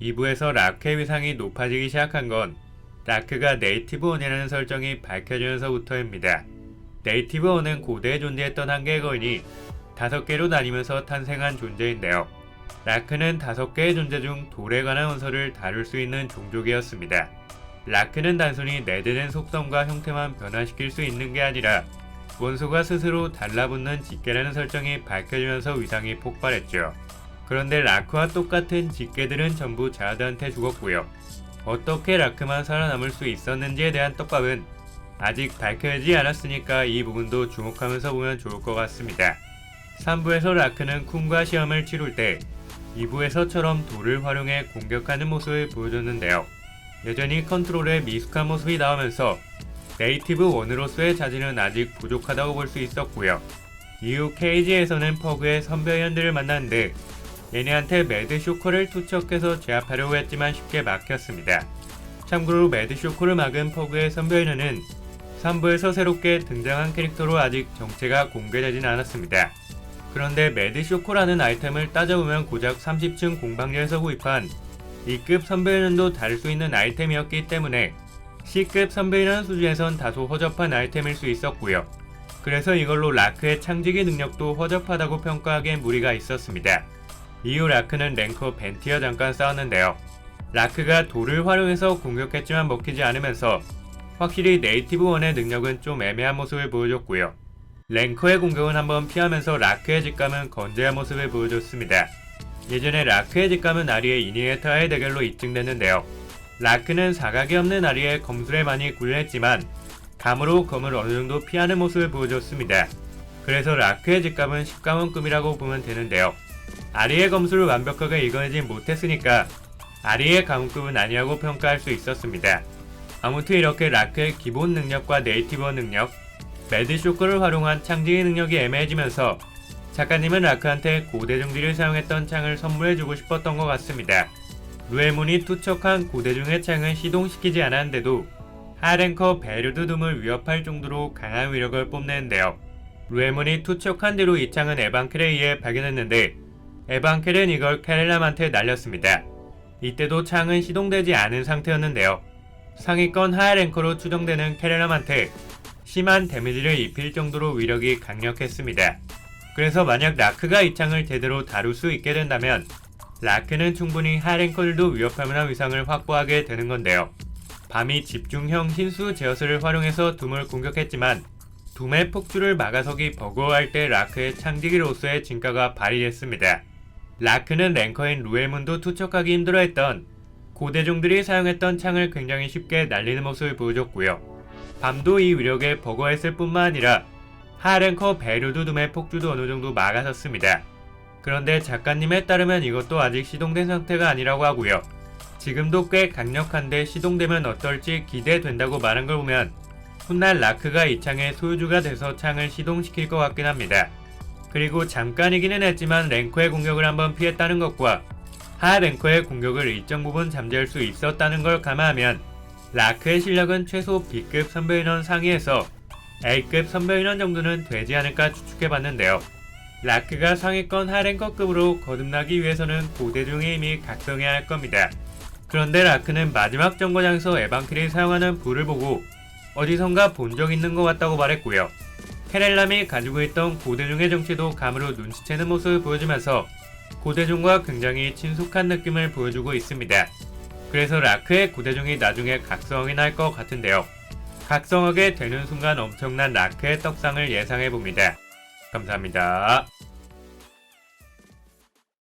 2부에서 라크의 위상이 높아지기 시작한 건 라크가 네이티브 원이라는 설정이 밝혀지면서부터입니다. 네이티브 원은 고대에 존재했던 한 개의 거인이 5개로 나뉘면서 탄생한 존재인데요. 라크는 5개의 존재 중 돌에 관한 원소를 다룰 수 있는 종족이었습니다. 라크는 단순히 내재된 속성과 형태만 변화시킬 수 있는 게 아니라 원소가 스스로 달라붙는 직계라는 설정이 밝혀지면서 위상이 폭발했죠. 그런데 라크와 똑같은 직계들은 전부 자아드한테 죽었고요. 어떻게 라크만 살아남을 수 있었는지에 대한 떡밥은 아직 밝혀지지 않았으니까 이 부분도 주목하면서 보면 좋을 것 같습니다. 3부에서 라크는 쿤과 시험을 치룰 때 2부에서처럼 돌을 활용해 공격하는 모습을 보여줬는데요. 여전히 컨트롤의 미숙한 모습이 나오면서 네이티브 1으로서의 자질은 아직 부족하다고 볼 수 있었고요. 이후 케이지에서는 퍼그의 선배위원들을 만났는데 얘네한테 매드 쇼커를 투척해서 제압하려고 했지만 쉽게 막혔습니다. 참고로 매드 쇼커를 막은 퍼그의 선배위원은 3부에서 새롭게 등장한 캐릭터로 아직 정체가 공개되진 않았습니다. 그런데 매드 쇼커라는 아이템을 따져보면 고작 30층 공방전에서 구입한 E급 선배위원도 다룰 수 있는 아이템이었기 때문에 C급 선배위원 수준에선 다소 허접한 아이템일 수 있었고요. 그래서 이걸로 라크의 창직의 능력도 허접하다고 평가하기엔 무리가 있었습니다. 이후 라크는 랭커 벤티와 잠깐 싸웠는데요. 라크가 돌을 활용해서 공격했지만 먹히지 않으면서 확실히 네이티브 1의 능력은 좀 애매한 모습을 보여줬고요. 랭커의 공격은 한번 피하면서 라크의 직감은 건재한 모습을 보여줬습니다. 예전에 라크의 직감은 아리의 이니에타의 대결로 입증됐는데요. 라크는 사각이 없는 아리의 검술에 많이 굴렸지만 감으로 검을 어느정도 피하는 모습을 보여줬습니다. 그래서 라크의 직감은 10강원급이라고 보면 되는데요. 아리의 검술을 완벽하게 이겨내지 못했으니까 아리의 가문급은 아니라고 평가할 수 있었습니다. 아무튼 이렇게 라크의 기본 능력과 네이티브 능력, 매드 쇼크를 활용한 창직의 능력이 애매해지면서 작가님은 라크한테 고대중들이 사용했던 창을 선물해주고 싶었던 것 같습니다. 루에문이 투척한 고대중의 창을 시동시키지 않았는데도 하랭커 베르드둠을 위협할 정도로 강한 위력을 뽐내는데요. 루에문이 투척한 뒤로 이 창은 에반켈에 의해 발견했는데 에반켈은 이걸 캐렐람한테 날렸습니다. 이때도 창은 시동되지 않은 상태였는데요. 상위권 하랭커로 추정되는 캐렐람한테 심한 데미지를 입힐 정도로 위력이 강력했습니다. 그래서 만약 라크가 이 창을 제대로 다룰 수 있게 된다면 라크는 충분히 하랭커들도 위협할 만한 위상을 확보하게 되는 건데요. 밤이 집중형 흰수 제어스를 활용해서 둠을 공격했지만 둠의 폭주를 막아서기 버거워할 때 라크의 창직이로서의 진가가 발휘됐습니다. 라크는 랭커인 루에문도 투척하기 힘들어했던 고대종들이 사용했던 창을 굉장히 쉽게 날리는 모습을 보여줬고요. 밤도 이 위력에 버거워했을 뿐만 아니라 하랭커 베르드 둠의 폭주도 어느정도 막아섰습니다. 그런데 작가님에 따르면 이것도 아직 시동된 상태가 아니라고 하고요. 지금도 꽤 강력한데 시동되면 어떨지 기대된다고 말한 걸 보면 훗날 라크가 이 창의 소유주가 돼서 창을 시동시킬 것 같긴 합니다. 그리고 잠깐이기는 했지만 랭커의 공격을 한번 피했다는 것과 하 랭커의 공격을 일정 부분 잠재울 수 있었다는 걸 감안하면 라크의 실력은 최소 B급 선배인원 상위에서 A급 선배인원 정도는 되지 않을까 추측해봤는데요. 라크가 상위권 하랭커급으로 거듭나기 위해서는 고대중의 힘이 각성해야 할 겁니다. 그런데 라크는 마지막 정거장에서 에반킬이 사용하는 불을 보고 어디선가 본 적 있는 것 같다고 말했고요. 캐렐람이 가지고 있던 고대중의 정체도 감으로 눈치채는 모습을 보여주면서 고대중과 굉장히 친숙한 느낌을 보여주고 있습니다. 그래서 라크의 고대중이 나중에 각성이 날 것 같은데요. 각성하게 되는 순간 엄청난 라크의 떡상을 예상해봅니다. 감사합니다.